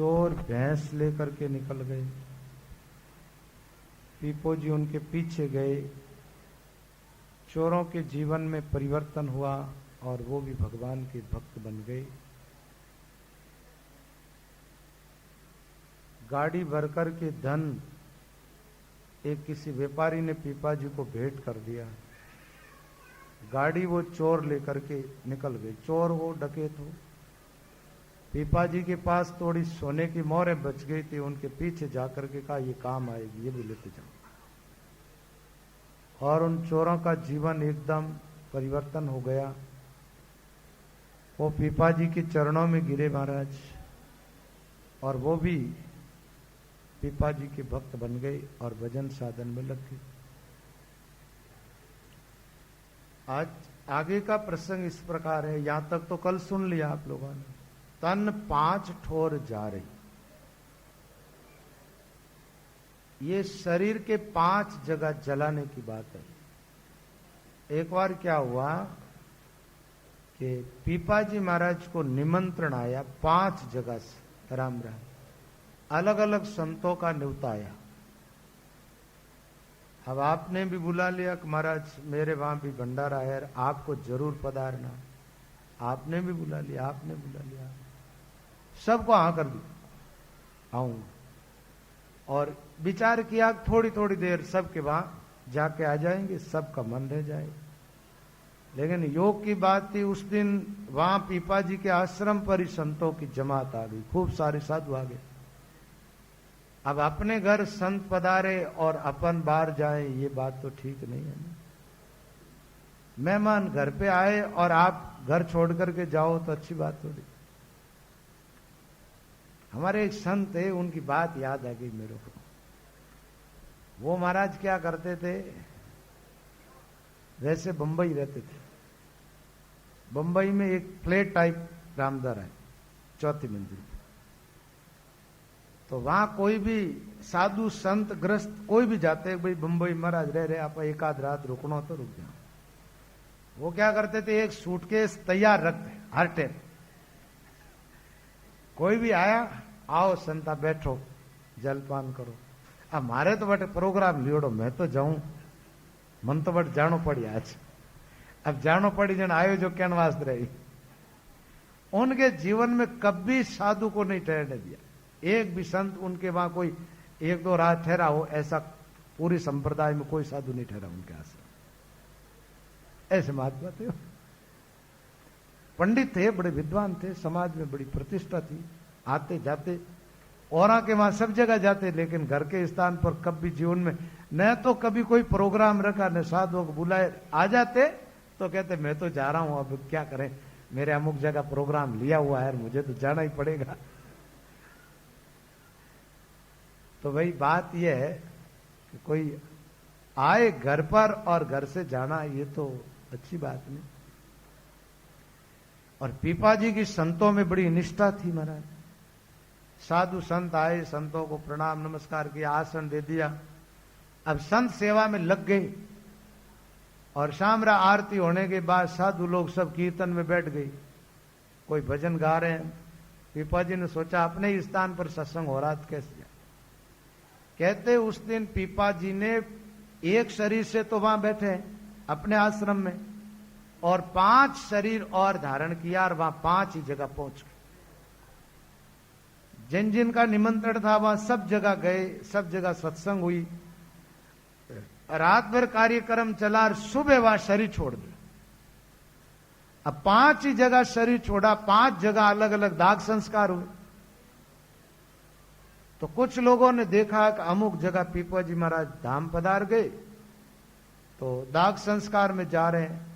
चोर भैंस लेकर के निकल गए। पीपो जी उनके पीछे गए। चोरों के जीवन में परिवर्तन हुआ और वो भी भगवान के भक्त बन गए। गाड़ी भरकर के धन एक किसी व्यापारी ने पीपा जी को भेंट कर दिया। गाड़ी वो चोर लेकर के निकल गए। चोर हो डकैत हो, पीपा जी के पास थोड़ी सोने की मोहरें बच गई थी, उनके पीछे जाकर के कहा ये काम आएगी, ये भी लेते जाओ। और उन चोरों का जीवन एकदम परिवर्तन हो गया। वो पीपा जी के चरणों में गिरे महाराज, और वो भी पीपा जी के भक्त बन गए और भजन साधन में लग गए। आज आगे का प्रसंग इस प्रकार है, यहां तक तो कल सुन लिया आप लोगों ने। तन 5 ठोर जा रही, ये शरीर के 5 जगह जलाने की बात है। एक बार क्या हुआ कि पीपा जी महाराज को निमंत्रण आया 5 जगह से, राम राम, अलग अलग संतों का न्योता आया। अब आपने भी बुला लिया कि महाराज मेरे वहां भी भंडारा है, आपको जरूर पधारना। आपने भी बुला लिया, आपने बुला लिया, सबको हाँ कर दिया आऊंगा। और विचार किया थोड़ी थोड़ी देर सबके वहां जाके आ जाएंगे, सबका मन रह जाए। लेकिन योग की बात थी, उस दिन वहां पीपा जी के आश्रम पर ही संतों की जमात आ गई, खूब सारे साधु आ गए। अब अपने घर संत पधारे और अपन बाहर जाए, ये बात तो ठीक नहीं है ना। मेहमान घर पे आए और आप घर छोड़ करके जाओ तो अच्छी बात थोड़ी। हमारे एक संत थे, उनकी बात याद आ गई मेरे को। वो महाराज क्या करते थे, वैसे बंबई रहते थे। बंबई में एक फ्लैट टाइप रामदर है, 4थी मंजिल पे। तो वहां कोई भी साधु संत ग्रस्त कोई भी जाते, भाई बंबई महाराज रह रहे, आप एक आध रात रुकना तो रुक जाओ। वो क्या करते थे, एक सूटकेस तैयार रखते हर टाइम। कोई भी आया, आओ संता बैठो, जलपान करो। अब मारे तो बटे प्रोग्राम लियोड़ो, मैं तो जाऊं, मन तो बट जानो पड़ी आज। अब जानो पड़ी जन आयोजक कहने वास्ते रही। उनके जीवन में कभी साधु को नहीं ठहरने दिया। एक भी संत उनके वहां कोई 1-2 रात ठहरा हो, ऐसा पूरी संप्रदाय में कोई साधु नहीं ठहरा उनके आश्रम। ऐसे महात्मा थे, पंडित थे, बड़े विद्वान थे, समाज में बड़ी प्रतिष्ठा थी, आते जाते और के वहां सब जगह जाते। लेकिन घर के स्थान पर कभी जीवन में न तो कभी कोई प्रोग्राम रखा, न साधुओं को बुलाए। आ जाते तो कहते मैं तो जा रहा हूं, अब क्या करें, मेरे अमुक जगह प्रोग्राम लिया हुआ है, मुझे तो जाना ही पड़ेगा। तो वही बात यह है कि कोई आए घर पर और घर से जाना, ये तो अच्छी बात नहीं। और पीपा जी की संतों में बड़ी निष्ठा थी महाराज। साधु संत आए, संतों को प्रणाम नमस्कार किया, आसन दे दिया। अब संत सेवा में लग गए और शामरा आरती होने के बाद साधु लोग सब कीर्तन में बैठ गए, कोई भजन गा रहे हैं। पीपा जी ने सोचा अपने ही स्थान पर सत्संग हो रहा, कैसे जाए। कहते उस दिन पीपा जी ने एक शरीर से तो वहां बैठे अपने आश्रम में, और 5 शरीर और धारण किया और वहां 5 ही जगह पहुंच गए। जिन जिन का निमंत्रण था वहां सब जगह गए, सब जगह सत्संग हुई, रात भर कार्यक्रम चला और सुबह वहां शरीर छोड़ दिया। अब 5 ही जगह शरीर छोड़ा, 5 जगह अलग अलग दाग संस्कार हुए। तो कुछ लोगों ने देखा कि अमुक जगह पीपा जी महाराज धाम पधार गए, तो दाग संस्कार में जा रहे हैं।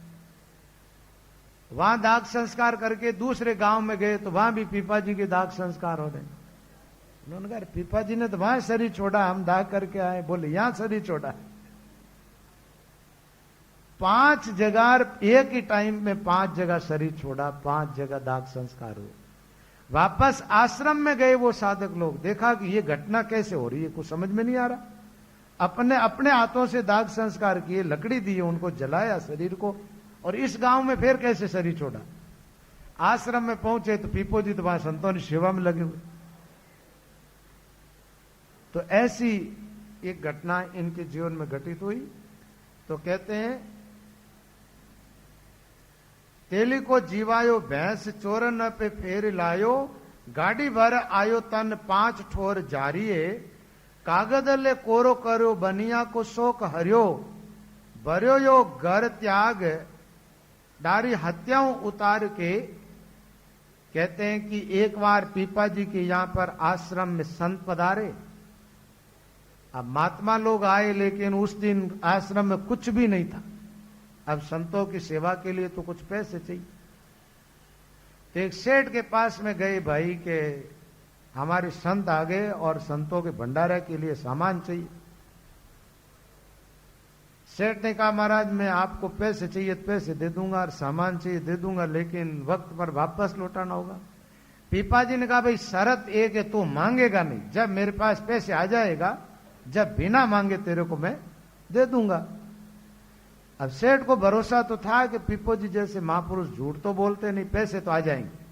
वहां दाग संस्कार करके दूसरे गांव में गए तो वहां भी पीपा जी के दाग संस्कार हो रहे हैं। उन्होंने कहा पीपा जी ने तो वहां शरीर छोड़ा, हम दाग करके आए। बोले यहां शरीर छोड़ा। 5 जगह एक ही टाइम में 5 जगह शरीर छोड़ा, 5 जगह दाग संस्कार हुए। वापस आश्रम में गए वो साधक लोग, देखा कि ये घटना कैसे हो रही है, कुछ समझ में नहीं आ रहा। अपने अपने हाथों से दाग संस्कार किए, लकड़ी दी, उनको जलाया शरीर को, और इस गांव में फिर कैसे शरीर छोड़ा। आश्रम में पहुंचे तो पीपो जी तो वहां संतों की सेवा में लगे हुए। तो ऐसी एक घटना इनके जीवन में घटित हुई। तो कहते हैं, तेली को जीवायो भैंस चोरन पे फेर लायो, गाड़ी भर आयो तन 5 ठोर जारिये, कागद ले कोरो करो बनिया को शोक हरियो, भर्यो यो घर त्याग डारी हत्याओं उतार के। कहते हैं कि एक बार पीपा जी के यहां पर आश्रम में संत पधारे। अब महात्मा लोग आए, लेकिन उस दिन आश्रम में कुछ भी नहीं था। अब संतों की सेवा के लिए तो कुछ पैसे चाहिए। तो एक सेठ के पास में गए भाई के हमारे संत आ गए और संतों के भंडारे के लिए सामान चाहिए। सेठ ने कहा, महाराज मैं आपको पैसे चाहिए तो पैसे दे दूंगा और सामान चाहिए दे दूंगा, लेकिन वक्त पर वापस लौटाना होगा। पीपा जी ने कहा, भाई शर्त एक है, तू मांगेगा नहीं। जब मेरे पास पैसे आ जाएगा, जब बिना मांगे तेरे को मैं दे दूंगा। अब सेठ को भरोसा तो था कि पीपो जी जैसे महापुरुष झूठ तो बोलते नहीं, पैसे तो आ जाएंगे।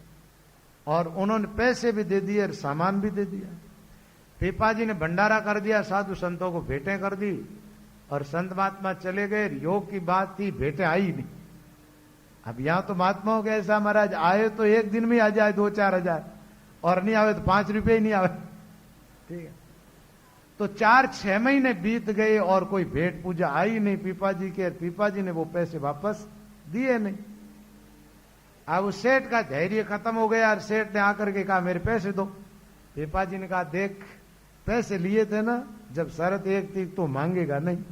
और उन्होंने पैसे भी दे दिए और सामान भी दे दिया। पीपा जी ने भंडारा कर दिया, साधु संतों को भेंटें कर दी और संत महात्मा चले गए। योग की बात थी, भेंटें आई नहीं। अब यहां तो महात्माओं के ऐसा, महाराज आए तो एक दिन में आ जाए 2-4 हजार, और नहीं आवे तो 5 रुपये ही नहीं आवे। ठीक है, तो 4-6 महीने बीत गए और कोई भेंट पूजा आई नहीं पीपा जी के। पीपा जी ने वो पैसे वापस दिए नहीं। अब उस सेठ का धैर्य खत्म हो गया और सेठ ने आकर के कहा, मेरे पैसे दो। पीपा जी ने कहा, देख पैसे लिए थे ना, जब शर्त एक थी तो मांगेगा नहीं,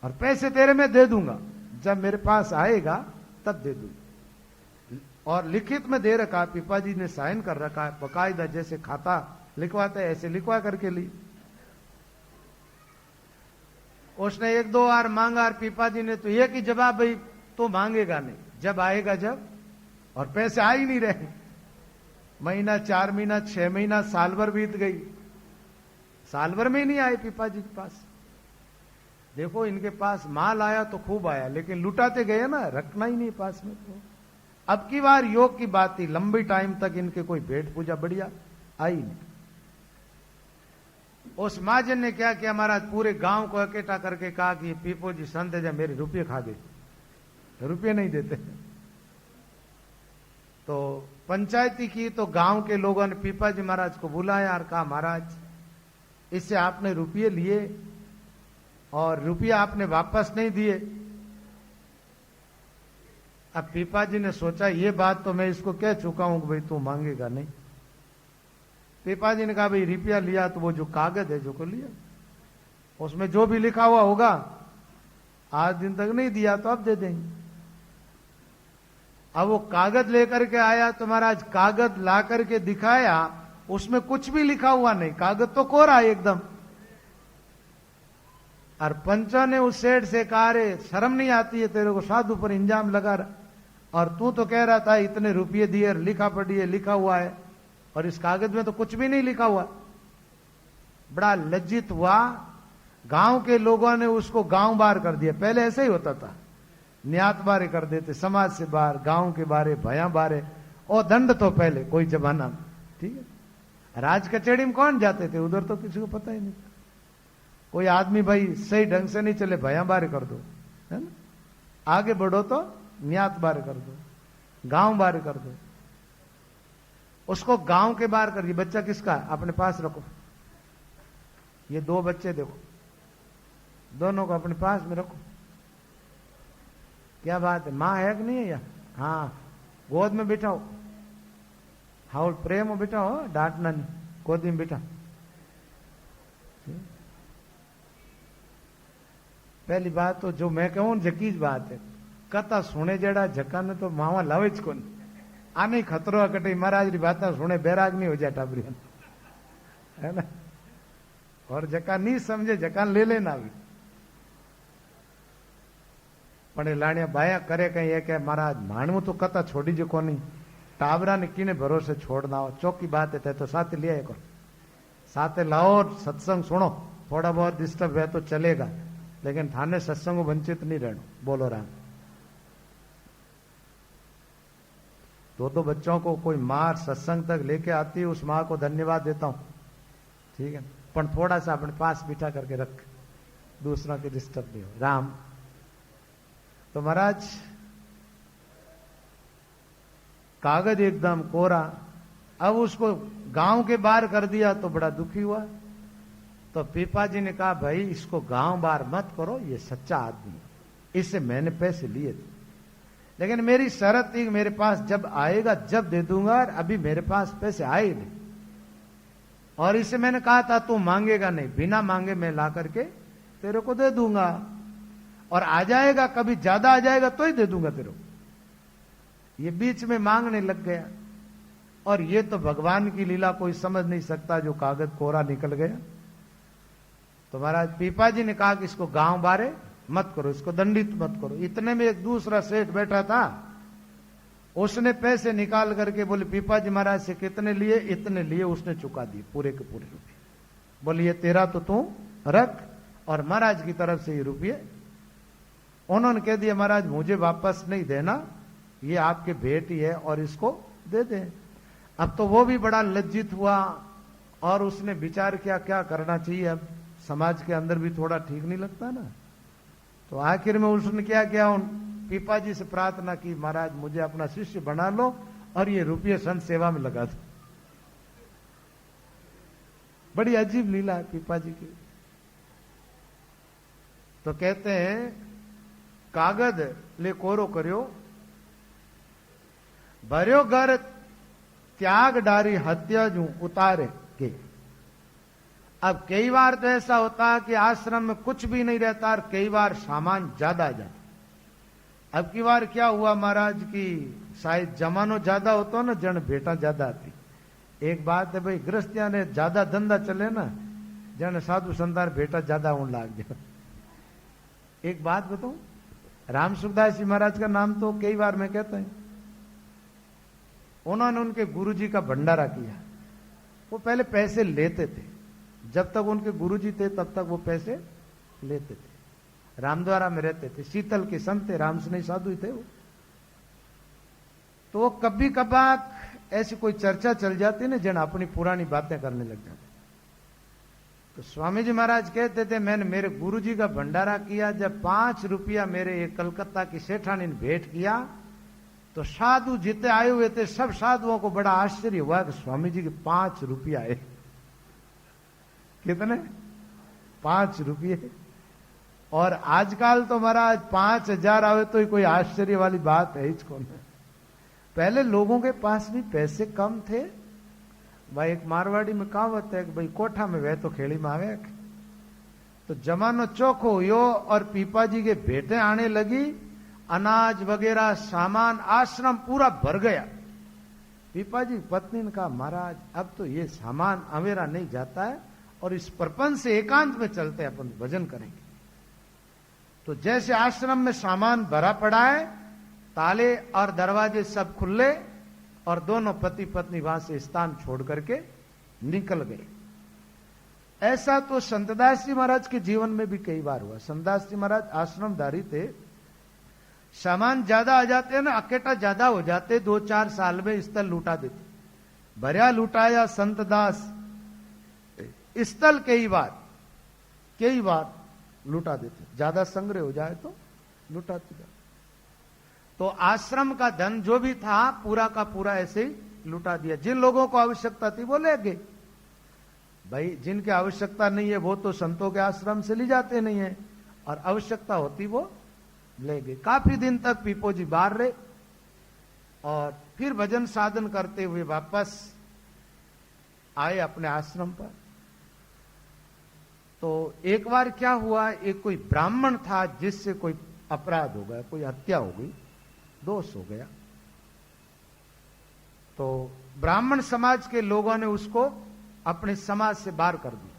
और पैसे तेरे में दे दूंगा, जब मेरे पास आएगा तब दे दूंगा। और लिखित में दे रखा, पीपा जी ने साइन कर रखा है बकायदा, जैसे खाता लिखवाते ऐसे लिखवा करके ली। उसने 1-2 बार मांगा और पीपा जी ने तो एक ही जवाब, भाई तो मांगेगा नहीं, जब आएगा जब। और पैसे आ ही नहीं रहे। महीना, 4 महीना, 6 महीना, साल भर बीत गई, साल भर में ही नहीं आए पीपा जी के पास। देखो इनके पास माल आया तो खूब आया, लेकिन लुटाते गए ना, रखना ही नहीं पास में। तो अब की बार योग की बात थी, लंबी टाइम तक इनके कोई भेंट पूजा बढ़िया आई नहीं। उस महाजन ने क्या किया, महाराज पूरे गांव को इकट्ठा करके कहा कि पीपो जी संत है, मेरे रुपये खा गए, रुपये नहीं देते। तो पंचायती की, तो गांव के लोगों ने पीपा जी महाराज को बुलाया और कहा, महाराज इससे आपने रुपये लिए और रुपया आपने वापस नहीं दिए। अब पीपा जी ने सोचा, ये बात तो मैं इसको कह चुका हूं कि भाई तू मांगेगा नहीं। पीपा जी ने कहा, भाई रुपया लिया तो वो जो कागज है जो को लिया, उसमें जो भी लिखा हुआ होगा, आज दिन तक नहीं दिया तो अब दे देंगे। अब वो कागज लेकर के आया तो महाराज कागज ला करके दिखाया, उसमें कुछ भी लिखा हुआ नहीं, कागज तो कोरा एकदम। और पंचा ने उस सेठ से कहा, रे शर्म नहीं आती है तेरे को, साधु पर इंजाम लगा रहा, और तू तो कह रहा था इतने रुपये दिए, लिखा पढ़िए लिखा हुआ है, और इस कागज में तो कुछ भी नहीं लिखा हुआ। बड़ा लज्जित हुआ। गांव के लोगों ने उसको गांव बाहर कर दिया। पहले ऐसे ही होता था, न्यात बारे कर देते, समाज से बाहर, गांव के बारे, भया बारे, और दंड तो पहले कोई जमाना में। ठीक है, राज कचहरी में कौन जाते थे, उधर तो किसी को पता ही नहीं। कोई आदमी भाई सही ढंग से नहीं चले, भया बारे कर दो, है ना, आगे बढ़ो तो न्यात बारे कर दो, गांव बारे कर दो। उसको गांव के बाहर कर दिया। बच्चा किसका है, अपने पास रखो। ये 2 बच्चे देखो, दोनों को अपने पास में रखो। क्या बात है, माँ है कि नहीं है या? हाँ, गोद में बिठाओ, हाउल प्रेम बिठाओ, डांटना नहीं, गोदी में बिठा। पहली बात तो जो मैं कहूं जकीज बात है, कथा सुने जड़ा झका ने तो मावा लावे ज कोनी। आने खतरो कटे महाराज री बात सुने बैराग नहीं हो जाए टाबरी, है ना। और जका नहीं समझे जका ले लेना भी। पण लाणिया बाया करे कहीं है कि महाराज मानव तो कथा छोड़ी जो कोनी, टाबरा ने किने भरोसे छोड़ना हो। चौकी बात है तो साथ लिया करो, साथ लाओ, सत्संग सुनो। थोड़ा बहुत डिस्टर्ब है तो चलेगा, लेकिन थाने सत्संग वंचित नहीं रहना। बोलो राम। 2 बच्चों को कोई माँ सत्संग तक लेके आती है, उस माँ को धन्यवाद देता हूं। ठीक है। पण थोड़ा सा अपने पास बिठा करके रख, दूसरों के डिस्टर्ब नहीं हो। राम तो महाराज कागज एकदम कोरा, अब उसको गांव के बाहर कर दिया तो बड़ा दुखी हुआ। तो पीपा जी ने कहा भाई इसको गांव बाहर मत करो, ये सच्चा आदमी है, इससे मैंने पैसे लिए थे, लेकिन मेरी शर्त थी मेरे पास जब आएगा जब दे दूंगा, और अभी मेरे पास पैसे आए नहीं, और इसे मैंने कहा था तू मांगेगा नहीं, बिना मांगे मैं ला करके तेरे को दे दूंगा, और आ जाएगा कभी ज्यादा आ जाएगा तो ही दे दूंगा तेरे को। ये बीच में मांगने लग गया, और ये तो भगवान की लीला कोई समझ नहीं सकता, जो कागज कोरा निकल गया। तो महाराज पीपा जी ने कहा कि इसको गांव बारे मत करो, इसको दंडित मत करो। इतने में एक दूसरा सेठ बैठा था, उसने पैसे निकाल करके बोले पीपा जी महाराज से कितने लिए? इतने लिए, उसने चुका दिए पूरे के पूरे रुपये। बोले ये तेरा तो तू रख, और महाराज की तरफ से ये रुपये। उन्होंने कह दिया महाराज मुझे वापस नहीं देना, ये आपके भेंट ही है और इसको दे दे। अब तो वो भी बड़ा लज्जित हुआ, और उसने विचार किया क्या करना चाहिए, अब समाज के अंदर भी थोड़ा ठीक नहीं लगता ना। तो आखिर में उसने क्या किया, उन पीपा जी से प्रार्थना की महाराज मुझे अपना शिष्य बना लो और ये रुपये संत सेवा में लगा दो। बड़ी अजीब लीला है पीपा जी की। तो कहते हैं कागज ले कोरो करियो, भरियो घर त्याग डारी हत्या जू उतारे के। अब कई बार तो ऐसा होता है कि आश्रम में कुछ भी नहीं रहता, और कई बार सामान ज्यादा आ जाता। अब की बार क्या हुआ महाराज की शायद जमानो ज्यादा होता ना, जन बेटा ज्यादा आती। एक बात है भाई, गृहस्थिया ने ज्यादा धंधा चले ना, जन साधु संतान बेटा ज्यादा होने लग जाए। एक बात बताऊं, राम सुखदास जी महाराज का नाम तो कई बार मैं कहता हूं। उन्होंने उनके गुरुजी का भंडारा किया। वो पहले पैसे लेते थे, जब तक उनके गुरुजी थे तब तक वो पैसे लेते थे। रामद्वारा में रहते थे, शीतल के संत थे, रामस्नेही साधु थे वो। तो वो कभी कभार ऐसी कोई चर्चा चल जाती ना, जन अपनी पुरानी बातें करने लग जाते। तो स्वामी जी महाराज कहते थे मैंने मेरे गुरुजी का भंडारा किया, जब 5 रुपया मेरे एक कलकत्ता की सेठानी ने भेंट किया, तो साधु जितने आए हुए थे सब साधुओं को बड़ा आश्चर्य हुआ कि स्वामी जी के 5 रुपया आए। कितने? 5 रुपये। और आजकल तो महाराज 5000 आवे तो ही कोई आश्चर्य वाली बात है इसको। पहले लोगों के पास भी पैसे कम थे भाई। एक मारवाड़ी में कहावत है कि भाई कोठा में वह तो खेड़ी में आवे। तो जमानो चौखो हुयो, और पीपा जी के भेंटें आने लगी, अनाज वगैरह सामान, आश्रम पूरा भर गया। पीपा जी पत्नी ने कहा महाराज अब तो ये सामान अवेरा नहीं जाता है, और इस प्रपंच से एकांत में चलते अपन भजन करेंगे। तो जैसे आश्रम में सामान भरा पड़ा है, ताले और दरवाजे सब खुले, और दोनों पति पत्नी वहां से स्थान छोड़ करके निकल गए। ऐसा तो संतदास जी महाराज के जीवन में भी कई बार हुआ। संतदास जी महाराज आश्रमधारी थे, सामान ज्यादा आ जाते हैं ना, अकेटा ज्यादा हो जाते, 2-4 साल में स्थल लूटा देते। भरिया लुटाया संतदास स्थल कई बार लुटा देते, ज्यादा संग्रह हो जाए तो लुटाते जाते। तो आश्रम का धन जो भी था पूरा का पूरा ऐसे ही लुटा दिया। जिन लोगों को आवश्यकता थी वो ले गए भाई, जिनकी आवश्यकता नहीं है वो तो संतों के आश्रम से ले जाते नहीं है, और आवश्यकता होती वो ले गए। काफी दिन तक पीपो जी बाहर रहे, और फिर भजन साधन करते हुए वापस आए अपने आश्रम पर। तो एक बार क्या हुआ, एक कोई ब्राह्मण था जिससे कोई अपराध हो गया, कोई हत्या हो गई, दोष हो गया। तो ब्राह्मण समाज के लोगों ने उसको अपने समाज से बाहर कर दिया।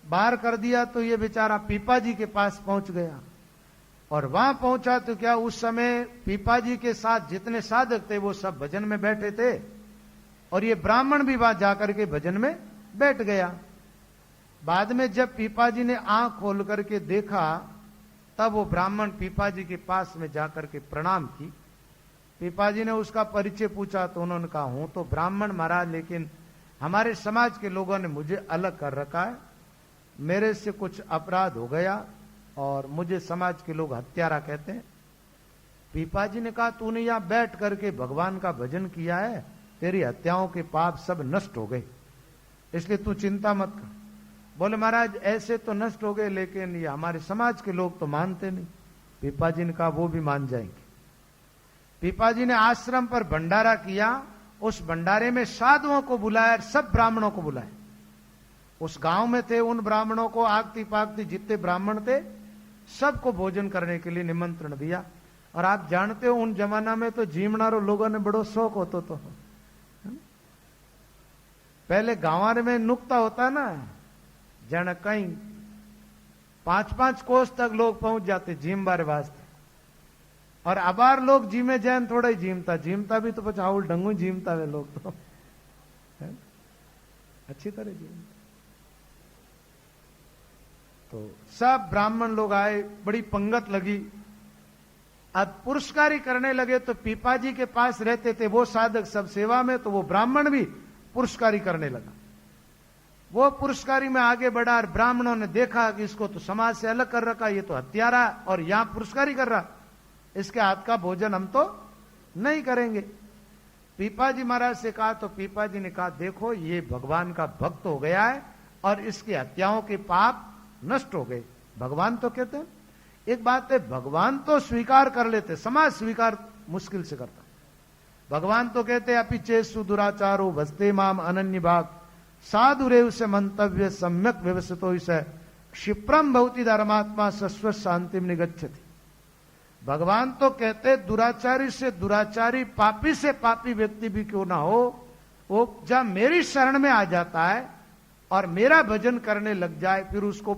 बाहर कर दिया तो ये बेचारा पीपा जी के पास पहुंच गया, और वहां पहुंचा तो क्या उस समय पीपा जी के साथ जितने साधक थे वो सब भजन में बैठे थे, और ये ब्राह्मण भी वहां जाकर के भजन में बैठ गया। बाद में जब पीपा जी ने आंख खोल करके देखा, तब वो ब्राह्मण पीपा जी के पास में जाकर के प्रणाम की। पीपा जी ने उसका परिचय पूछा तो उन्होंने कहा हूं तो ब्राह्मण महाराज, लेकिन हमारे समाज के लोगों ने मुझे अलग कर रखा है, मेरे से कुछ अपराध हो गया और मुझे समाज के लोग हत्यारा कहते हैं। पीपाजी ने कहा, तूने यहां बैठ करके भगवान का भजन किया है, तेरी हत्याओं के पाप सब नष्ट हो गए, इसलिए तू चिंता मत कर। बोले महाराज ऐसे तो नष्ट हो गए, लेकिन ये हमारे समाज के लोग तो मानते नहीं। पीपाजी ने कहा वो भी मान जाएंगे। पीपाजी ने आश्रम पर भंडारा किया, उस भंडारे में साधुओं को बुलाया, सब ब्राह्मणों को बुलाया। उस गांव में थे उन ब्राह्मणों को, आगती पागती जितने ब्राह्मण थे सबको भोजन करने के लिए निमंत्रण दिया। और आप जानते हो उन जमाना में तो जीमनारो लोगों ने बड़ो शौक होता तो, पहले गांव में नुक्ता होता ना, जन कहीं 5-5 कोस तक लोग पहुंच जाते जीम बारे वास्ते। और अबार लोग जीमे जैन थोड़ा ही जीमता भी तो पचाउल ढंगू जीमता वे लोग तो है? अच्छी तरह जीमता। तो सब ब्राह्मण लोग आए, बड़ी पंगत लगी। अब पुरस्कारी करने लगे तो पीपाजी के पास रहते थे वो साधक सब सेवा में, तो वो ब्राह्मण भी पुरस्कारी करने लगा। वो पुरस्कारी में आगे बढ़ा और ब्राह्मणों ने देखा कि इसको तो समाज से अलग कर रखा, ये तो हत्यारा और यहां पुरस्कारी कर रहा, इसके हाथ का भोजन हम तो नहीं करेंगे। पीपाजी महाराज से कहा तो पीपाजी ने कहा, देखो ये भगवान का भक्त हो गया है और इसकी हत्याओं के पाप नष्ट हो गए। भगवान तो कहते हैं, एक बात है भगवान तो स्वीकार कर लेते, समाज स्वीकार मुश्किल से करता। भगवान तो कहते अपि चेसु दुराचारो भस्ते माम अनन्य भाग साधुरेव से मंतव्य सम्यक व्यवस्थितो से क्षिप्रम भवति धर्मात्मा सस्व शांतिम निगच्छति। भगवान तो कहते दुराचारी से दुराचारी, पापी से पापी व्यक्ति भी क्यों ना हो, वो जब मेरी शरण में आ जाता है और मेरा भजन करने लग जाए, फिर उसको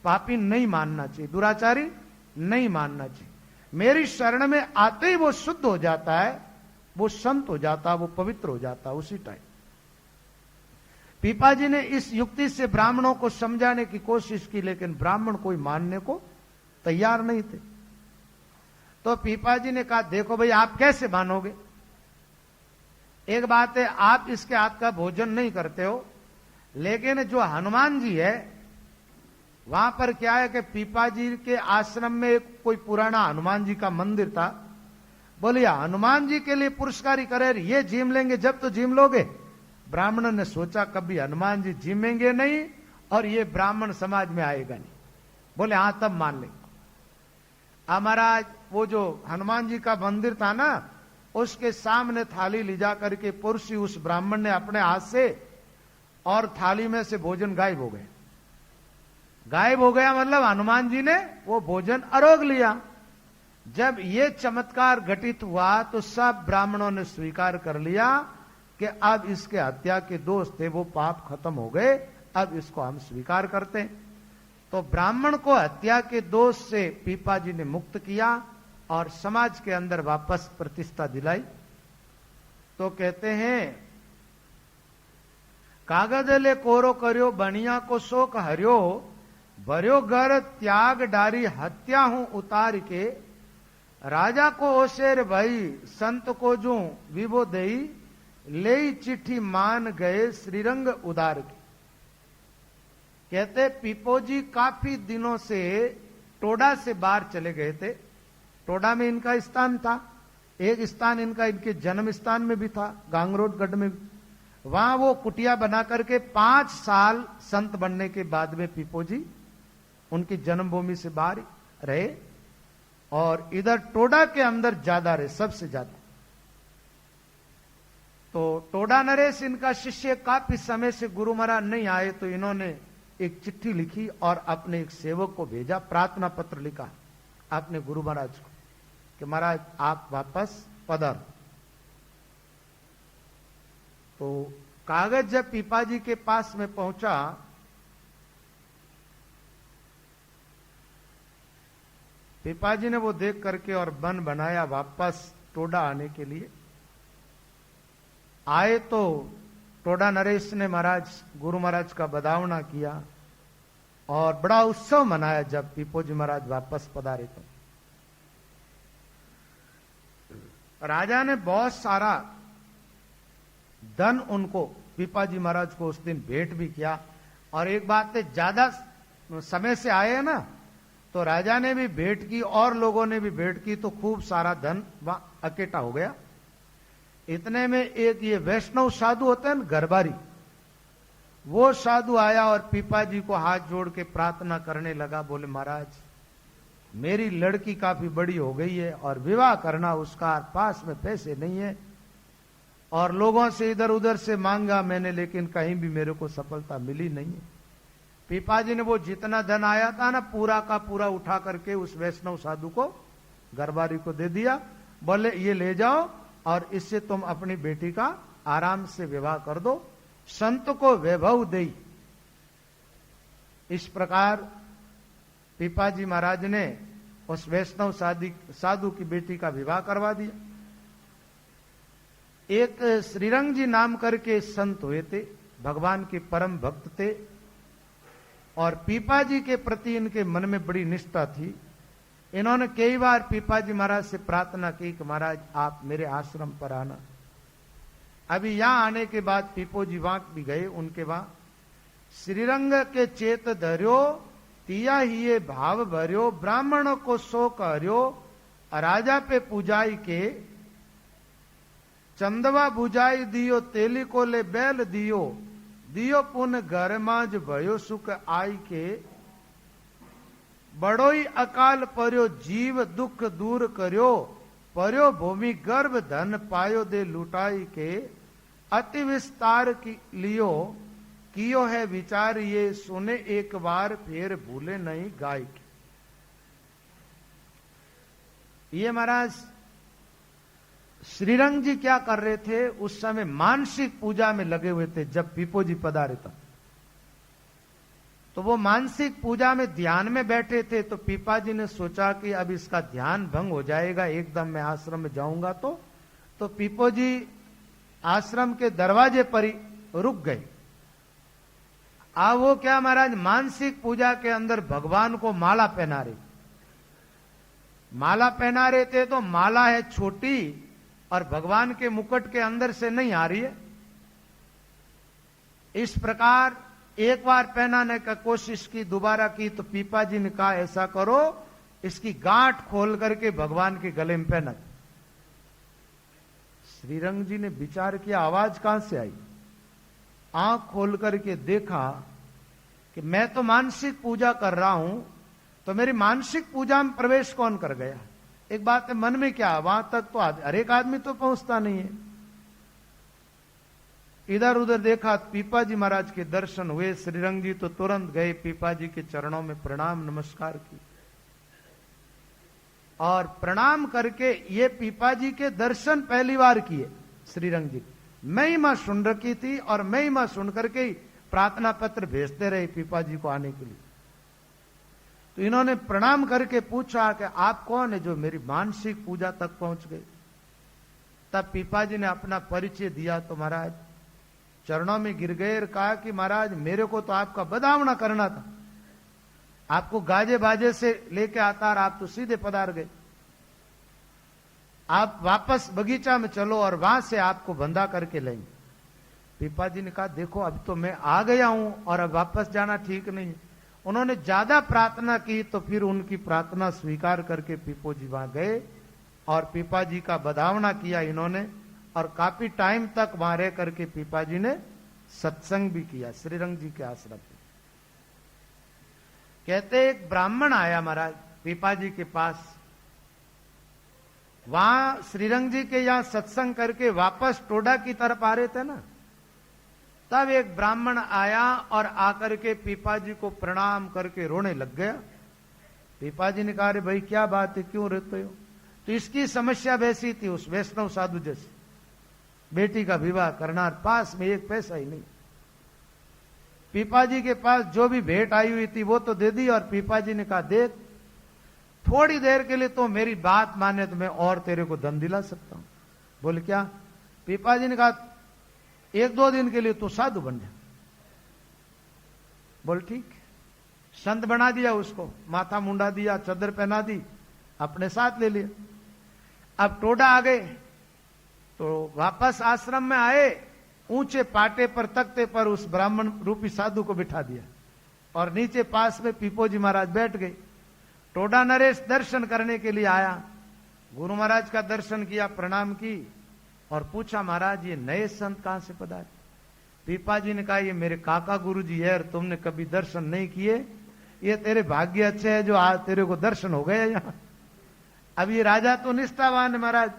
पापी नहीं मानना चाहिए, दुराचारी नहीं मानना चाहिए। मेरी शरण में आते ही वो शुद्ध हो जाता है, वो संत हो जाता है, वो पवित्र हो जाता है उसी टाइम। पीपाजी ने इस युक्ति से ब्राह्मणों को समझाने की कोशिश की, लेकिन ब्राह्मण कोई मानने को तैयार नहीं थे। तो पीपाजी ने कहा, देखो भाई आप कैसे मानोगे, एक बात है आप इसके हाथ का भोजन नहीं करते हो, लेकिन जो हनुमान जी है वहां पर क्या है कि पीपाजी के आश्रम में कोई पुराना हनुमान जी का मंदिर था। बोलिए हनुमान जी के लिए पुरस्कारी करे, ये जीम लेंगे जब तो जीम लोगे। ब्राह्मणों ने सोचा कभी हनुमान जी जीमेंगे नहीं और ये ब्राह्मण समाज में आएगा नहीं। बोले हाँ तब मान लेंगे। महाराज वो जो हनुमान जी का मंदिर था ना, उसके सामने थाली ले जा करके पुरुषी उस ब्राह्मण ने अपने हाथ से, और थाली में से भोजन गायब हो गया। गायब हो गया मतलब हनुमान जी ने वो भोजन आरोग लिया। जब ये चमत्कार घटित हुआ तो सब ब्राह्मणों ने स्वीकार कर लिया कि अब इसके हत्या के दोष थे वो पाप खत्म हो गए, अब इसको हम स्वीकार करते हैं। तो ब्राह्मण को हत्या के दोष से पीपाजी ने मुक्त किया और समाज के अंदर वापस प्रतिष्ठा दिलाई। तो कहते हैं, कागज ले कोरो करियो बनिया को शोक हरियो, भर्यो घर त्याग डारी हत्या हूं उतार के, राजा को ओशेर भई संत को जो विभो दई, ले चिट्ठी मान गए श्रीरंग उदार के। कहते पीपोजी काफी दिनों से टोडा से बाहर चले गए थे। टोडा में इनका स्थान था, एक स्थान इनका इनके जन्म स्थान में भी था, गांगरोडगढ़ में। वहां वो कुटिया बना करके 5 साल संत बनने के बाद में पीपोजी उनकी जन्मभूमि से बाहर रहे और इधर टोडा के अंदर ज्यादा रहे, सबसे ज्यादा। तो टोडा नरेश इनका शिष्य काफी समय से गुरु महाराज नहीं आए, तो इन्होंने एक चिट्ठी लिखी और अपने एक सेवक को भेजा, प्रार्थना पत्र लिखा अपने गुरु महाराज को कि महाराज आप वापस पधारो। तो कागज जब पीपाजी के पास में पहुंचा पीपाजी ने वो देख करके और मन बनाया वापस टोडा आने के लिए। आए तो टोडा नरेश ने महाराज गुरु महाराज का बधावना किया और बड़ा उत्सव मनाया जब पीपोजी महाराज वापस पधारे। तो राजा ने बहुत सारा धन उनको पीपाजी महाराज को उस दिन भेंट भी किया। और एक बात है, ज्यादा समय से आए हैं ना, तो राजा ने भी भेंट की और लोगों ने भी भेंट की, तो खूब सारा धन वहां इकट्ठा हो गया। इतने में एक ये वैष्णव साधु होते हैं ना, गरबारी, वो साधु आया और पीपाजी को हाथ जोड़ के प्रार्थना करने लगा। बोले महाराज, मेरी लड़की काफी बड़ी हो गई है और विवाह करना उसका, पास में पैसे नहीं है, और लोगों से इधर उधर से मांगा मैंने, लेकिन कहीं भी मेरे को सफलता मिली नहीं है। पीपाजी ने वो जितना धन आया था ना, पूरा का पूरा उठा करके उस वैष्णव साधु को, गरबारी को दे दिया। बोले ये ले जाओ और इससे तुम अपनी बेटी का आराम से विवाह कर दो, संत को वैभव दे। इस प्रकार पीपाजी महाराज ने उस वैष्णव साधु की बेटी का विवाह करवा दिया। एक श्रीरंग जी नाम करके संत हुए थे, भगवान के परम भक्त थे, और पीपाजी के प्रति इनके मन में बड़ी निष्ठा थी। इन्होंने कई बार पीपाजी महाराज से प्रार्थना की कि महाराज आप मेरे आश्रम पर आना। अभी यहां आने के बाद पीपोजी वहां भी गए, उनके वहां श्रीरंग के चेत धर्यो तिया ही ये भाव भर्यो, ब्राह्मण को सो करो राजा पे पूजाई के, चंदवा बुझाई दियो तेली को ले बैल दियो, दियो पुन घर माज भयो सुख आई के, बड़ोई अकाल पर्यो जीव दुख दूर कर्यो, पर्यो भूमि गर्भ धन पायो दे लुटाई के, अति विस्तार की लियो कियो है विचार ये, सुने एक बार फिर भूले नहीं गाय के। ये महाराज श्रीरंग जी क्या कर रहे थे, उस समय मानसिक पूजा में लगे हुए थे। जब पीपोजी पधारे था तो वो मानसिक पूजा में ध्यान में बैठे थे। तो पीपाजी ने सोचा कि अब इसका ध्यान भंग हो जाएगा, एकदम मैं आश्रम में जाऊंगा तो पीपोजी आश्रम के दरवाजे पर ही रुक गए। वो क्या महाराज, मानसिक पूजा के अंदर भगवान को माला पहना रहे थे। तो माला है छोटी और भगवान के मुकुट के अंदर से नहीं आ रही है। इस प्रकार एक बार पहनाने का कोशिश की, दोबारा की, तो पीपाजी ने कहा ऐसा करो, इसकी गांठ खोल करके भगवान के गले में पहना। श्रीरंग जी ने विचार किया आवाज कहां से आई। आंख खोल करके देखा कि मैं तो मानसिक पूजा कर रहा हूं, तो मेरी मानसिक पूजा में प्रवेश कौन कर गया। एक बात है, मन में क्या, वहां तक तो हर एक आदमी तो पहुंचता नहीं है। इधर उधर देखा, पीपाजी महाराज के दर्शन हुए। श्रीरंग जी तो तुरंत गए, पीपाजी के चरणों में प्रणाम नमस्कार की, और प्रणाम करके ये पीपाजी के दर्शन पहली बार किए श्रीरंग जी। महिमा सुन रखी थी और महिमा सुन करके प्रार्थना पत्र भेजते रहे पीपाजी को आने के लिए। तो इन्होंने प्रणाम करके पूछा कि आप कौन है जो मेरी मानसिक पूजा तक पहुंच गए। तब पीपाजी ने अपना परिचय दिया तो महाराज चरणों में गिर गए और कहा कि महाराज मेरे को तो आपका बधावना करना था, आपको गाजे बाजे से लेके आता और आप तो सीधे पधार गए। आप वापस बगीचा में चलो और वहां से आपको बंधा करके लेंगे। पीपाजी ने कहा देखो अब तो मैं आ गया हूं और अब वापस जाना ठीक नहीं है। उन्होंने ज्यादा प्रार्थना की तो फिर उनकी प्रार्थना स्वीकार करके पीपोजी वहां गए और पीपाजी का बधावना किया इन्होंने, और काफी टाइम तक वहां रह करके पीपाजी ने सत्संग भी किया श्रीरंग जी के आश्रम में। कहते एक ब्राह्मण आया महाराज पीपाजी के पास, वहां श्रीरंग जी के यहां सत्संग करके वापस टोडा की तरफ आ रहे थे ना, तब एक ब्राह्मण आया और आकर के पीपाजी को प्रणाम करके रोने लग गया। पीपाजी ने कहा अरे भाई क्या बात है, क्यों रोते हो। तो इसकी समस्या वैसी थी, उस वैष्णव साधु जैसी, बेटी का विवाह करना, पास में एक पैसा ही नहीं। पीपाजी के पास जो भी भेंट आई हुई थी वो तो दे दी, और पीपाजी ने कहा देख थोड़ी देर के लिए तो मेरी बात माने तो मैं और तेरे को धन दिला सकता हूं। बोले क्या। पीपाजी ने कहा एक दो दिन के लिए तो साधु बन जा। बोल ठीक। संत बना दिया उसको, माथा मुंडा दिया, चादर पहना दी, अपने साथ ले लिया। अब टोडा आ गए तो वापस आश्रम में आए ऊंचे पाटे पर तख्ते पर उस ब्राह्मण रूपी साधु को बिठा दिया और नीचे पास में पीपोजी महाराज बैठ गए। टोडा नरेश दर्शन करने के लिए आया, गुरु महाराज का दर्शन किया, प्रणाम की और पूछा, महाराज ये नए संत कहां से पधारे? पीपाजी ने कहा, ये मेरे काका गुरुजी है और तुमने कभी दर्शन नहीं किए, ये तेरे भाग्य अच्छे है जो आज तेरे को दर्शन हो गए यहां। अब ये राजा तो निष्ठावान है महाराज,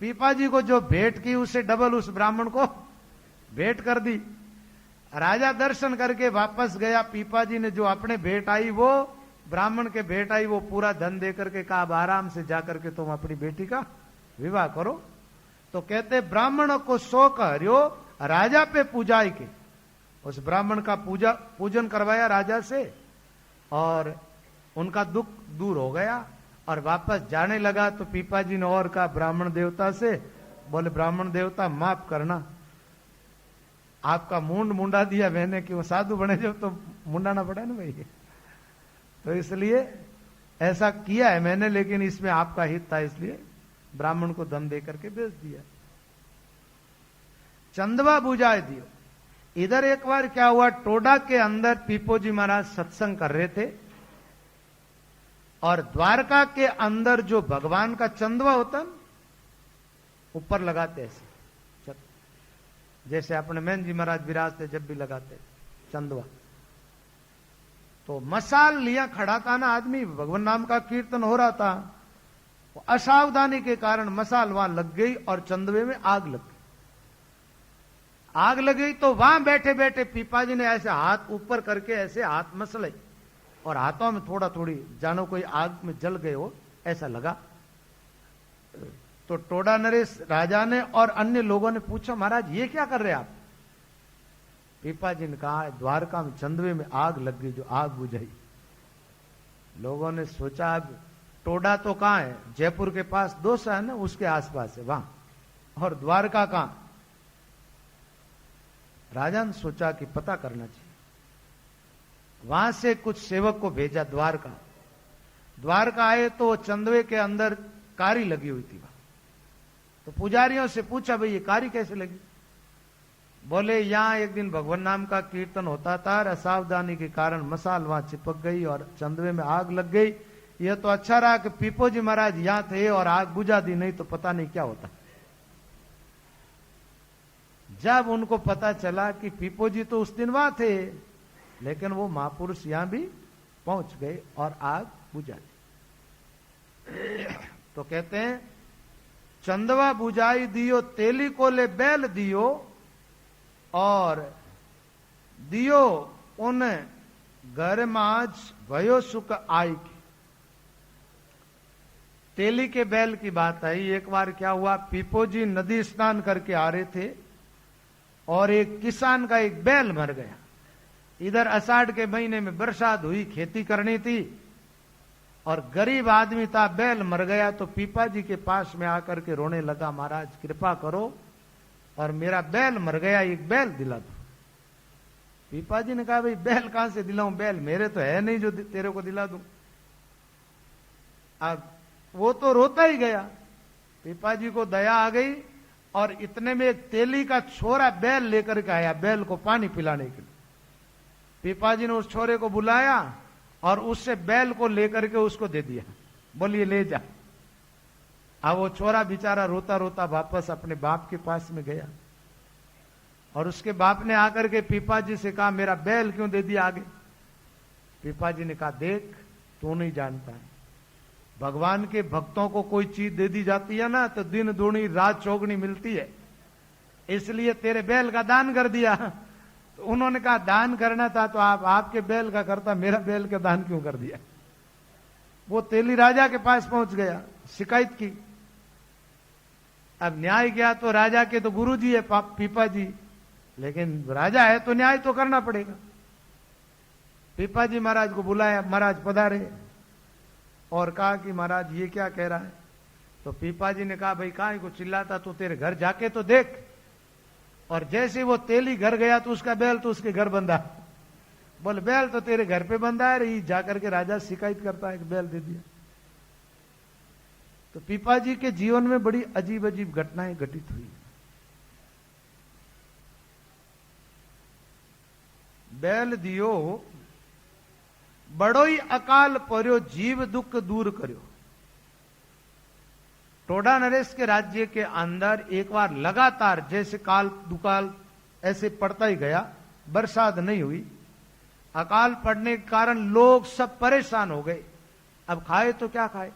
पीपाजी को जो भेंट की उससे डबल उस ब्राह्मण को भेंट कर दी। राजा दर्शन करके वापस गया, पीपाजी ने जो अपने भेंट आई वो ब्राह्मण के भेंट आई वो पूरा धन देकर के कहा, अब आराम से जाकर के तुम अपनी बेटी का विवाह करो। तो कहते ब्राह्मण को शोक हरियो राजा पे पूजाई के, उस ब्राह्मण का पूजन करवाया राजा से और उनका दुख दूर हो गया और वापस जाने लगा। तो पीपाजी ने और कहा ब्राह्मण देवता से, बोले ब्राह्मण देवता माफ करना, आपका मुंडा दिया मैंने कि वो साधु बने जब तो मुंडाना पड़ा ना भाई, तो इसलिए ऐसा किया है मैंने, लेकिन इसमें आपका हित था इसलिए ब्राह्मण को दम दे करके भेज दिया। चंदवा बुझाए दियो। इधर एक बार क्या हुआ, टोडा के अंदर पीपोजी महाराज सत्संग कर रहे थे और द्वारका के अंदर जो भगवान का चंदवा होता ऊपर लगाते ऐसे, जैसे अपने मैन जी महाराज विराजते जब भी लगाते चंदवा, तो मसाल लिया खड़ा था ना आदमी, भगवान नाम का कीर्तन हो रहा था, असावधानी के कारण मसाल वहां लग गई और चंदवे में आग लग गई। आग लग गई तो वहां बैठे बैठे पीपाजी ने ऐसे हाथ ऊपर करके ऐसे हाथ मसले और हाथों में थोड़ा थोड़ी जानो कोई आग में जल गए हो ऐसा लगा। तो टोडा नरेश राजा ने और अन्य लोगों ने पूछा, महाराज ये क्या कर रहे आप? पीपाजी ने कहा, द्वारका में चंदवे में आग लग गई जो आग बुझाई। लोगों ने सोचा अब टोडा तो कहां है, जयपुर के पास दोसा है ना, उसके आसपास है वहां, और द्वारका कहां? राजा ने सोचा कि पता करना चाहिए, वहां से कुछ सेवक को भेजा द्वारका। द्वारका आए तो चंदवे के अंदर कारी लगी हुई थी वहां, तो पुजारियों से पूछा, भाई ये कारी कैसे लगी? बोले यहां एक दिन भगवान नाम का कीर्तन होता था, असावधानी के कारण मसाल वहां चिपक गई और चंदवे में आग लग गई। यह तो अच्छा रहा कि पीपोजी महाराज यहां थे और आग बुझा दी, नहीं तो पता नहीं क्या होता। जब उनको पता चला कि पीपोजी तो उस दिन वहां थे, लेकिन वो महापुरुष यहां भी पहुंच गए और आग बुझा दी। तो कहते हैं चंदवा बुझाई दियो, तेली को ले बैल दियो और दियो उन घर माज भयो सुख आई की। तेली के बैल की बात आई। एक बार क्या हुआ, पीपोजी नदी स्नान करके आ रहे थे और एक किसान का एक बैल मर गया। इधर आषाढ़ के महीने में बरसात हुई, खेती करनी थी और गरीब आदमी था, बैल मर गया। तो पीपाजी के पास में आकर के रोने लगा, महाराज कृपा करो और मेरा बैल मर गया, एक बैल दिला दो। पीपाजी ने कहा, भाई बैल कहां से दिलाऊं, बैल मेरे तो है नहीं जो तेरे को दिला दूं। अब वो तो रोता ही गया। पीपाजी को दया आ गई और इतने में एक तेली का छोरा बैल लेकर के आया, बैल को पानी पिलाने के लिए। पीपाजी ने उस छोरे को बुलाया और उससे बैल को लेकर के उसको दे दिया, बोलिए ले जा। अब वो छोरा बेचारा रोता रोता वापस अपने बाप के पास में गया और उसके बाप ने आकर के पीपाजी से कहा, मेरा बैल क्यों दे दिया आगे? पीपाजी ने कहा, देख तू नहीं जानता है, भगवान के भक्तों को कोई चीज दे दी जाती है ना तो दिन दूनी रात चौगनी मिलती है, इसलिए तेरे बैल का दान कर दिया। तो उन्होंने कहा, दान करना था तो आप आपके बैल का करता, मेरा बैल का दान क्यों कर दिया? वो तेली राजा के पास पहुंच गया, शिकायत की। अब न्याय किया तो राजा के तो गुरुजी है पीपाजी, लेकिन राजा है तो न्याय तो करना पड़ेगा। पीपाजी महाराज को बुलाया, महाराज पधारे और कहा कि महाराज ये क्या कह रहा है? तो पीपाजी ने कहा, भाई काहे को चिल्लाता, तू तेरे घर जाके तो देख। और जैसे वो तेली घर गया तो उसका बैल तो उसके घर बंधा। बोले बैल तो तेरे घर पे बंधा है, रही जाकर के राजा शिकायत करता है कि बैल दे दिया। तो पीपाजी के जीवन में बड़ी अजीब अजीब घटनाएं घटित हुई। बैल दियो बड़ो ही अकाल पर्यो जीव दुख दूर करियो। टोडा नरेश के राज्य के अंदर एक बार लगातार जैसे काल दुकाल ऐसे पड़ता ही गया, बरसात नहीं हुई। अकाल पड़ने के कारण लोग सब परेशान हो गए। अब खाए तो क्या खाए।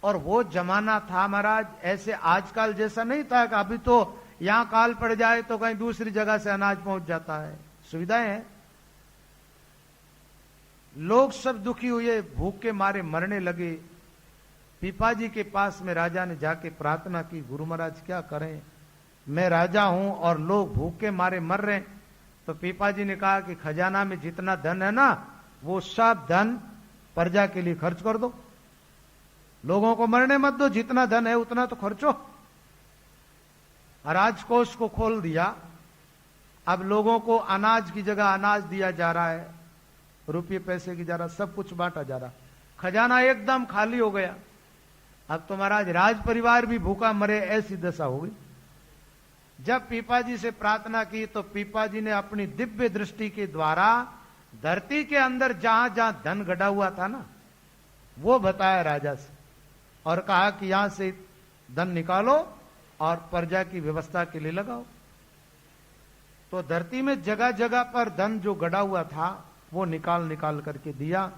और वो जमाना था महाराज, ऐसे आजकल जैसा नहीं था कि अभी तो यहां काल पड़ जाए तो कहीं दूसरी जगह से अनाज पहुंच जाता है, सुविधाएं हैं। लोग सब दुखी हुए, भूख के मारे मरने लगे। पीपाजी के पास में राजा ने जाके प्रार्थना की, गुरु महाराज क्या करें, मैं राजा हूं और लोग भूख के मारे मर रहे हैं। तो पीपाजी ने कहा कि खजाना में जितना धन है ना, वो सब धन प्रजा के लिए खर्च कर दो, लोगों को मरने मत दो, जितना धन है उतना तो खर्चो। राजकोष को खोल दिया। अब लोगों को अनाज की जगह अनाज दिया जा रहा है, रुपये पैसे की जा रहा, सब कुछ बांटा जा रहा, खजाना एकदम खाली हो गया। अब तो महाराज राज परिवार भी भूखा मरे, ऐसी दशा हो गई। जब पीपाजी से प्रार्थना की तो पीपाजी ने अपनी दिव्य दृष्टि के द्वारा धरती के अंदर जहां जहां धन गड़ा हुआ था ना, वो बताया राजा से और कहा कि यहां से धन निकालो और प्रजा की व्यवस्था के लिए लगाओ। तो धरती में जगह जगह पर धन जो गड़ा हुआ था वो निकाल निकाल करके दिया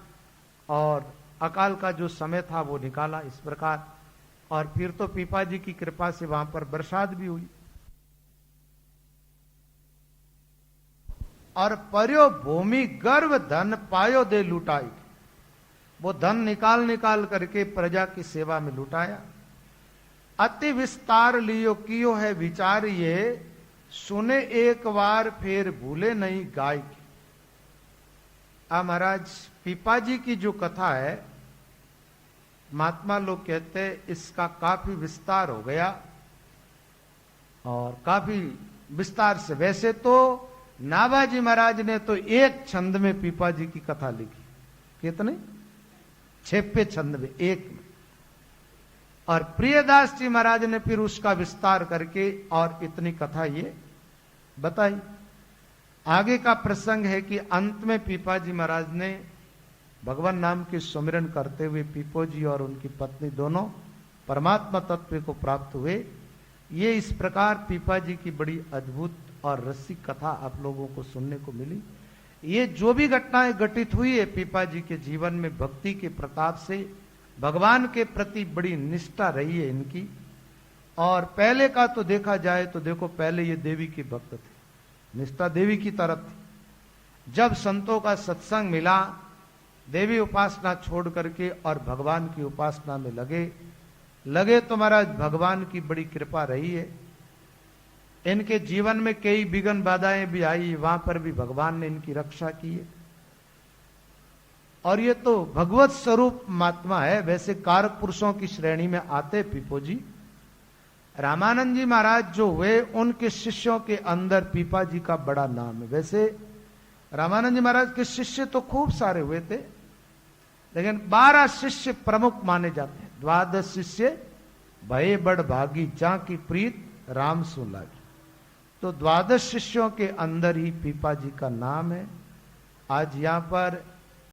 और अकाल का जो समय था वो निकाला इस प्रकार। और फिर तो पीपाजी की कृपा से वहां पर बरसात भी हुई। और पर्यो भूमि गर्भ धन पायो दे लुटाई, वो धन निकाल निकाल करके प्रजा की सेवा में लुटाया। अति विस्तार लियो कियो है विचार ये, सुने एक बार फिर भूले नहीं गाय की। महाराज पीपाजी की जो कथा है, महात्मा लोग कहते हैं इसका काफी विस्तार हो गया और काफी विस्तार से। वैसे तो नाभाजी महाराज ने तो एक छंद में पीपाजी की कथा लिखी, कितने 6 छंद में, एक में। और प्रियदास जी महाराज ने फिर उसका विस्तार करके और इतनी कथा ये बताई। आगे का प्रसंग है कि अंत में पीपाजी महाराज ने भगवान नाम की सुमिरन करते हुए पीपोजी और उनकी पत्नी दोनों परमात्मा तत्व को प्राप्त हुए। ये इस प्रकार पीपाजी की बड़ी अद्भुत और रसिक कथा आप लोगों को सुनने को मिली। ये जो भी घटनाएं घटित हुई है पीपाजी के जीवन में, भक्ति के प्रताप से भगवान के प्रति बड़ी निष्ठा रही है इनकी। और पहले का तो देखा जाए तो देखो, पहले ये देवी के भक्त थे, निष्ठा देवी की तरफ थी। जब संतों का सत्संग मिला, देवी उपासना छोड़ करके और भगवान की उपासना में लगे तो महाराज भगवान की बड़ी कृपा रही है। इनके जीवन में कई विघ्न बाधाएं भी आई, वहां पर भी भगवान ने इनकी रक्षा की है। और ये तो भगवत स्वरूप महात्मा है। वैसे कारक पुरुषों की श्रेणी में आते पीपोजी। रामानंद जी महाराज जो हुए, उनके शिष्यों के अंदर पीपाजी का बड़ा नाम है। वैसे रामानंद जी महाराज के शिष्य तो खूब सारे हुए थे, लेकिन 12 शिष्य प्रमुख माने जाते हैं। 12 शिष्य भये बड़ भागी, जा की प्रीत राम सु लागी। तो 12 शिष्यों के अंदर ही पीपाजी का नाम है। आज यहां पर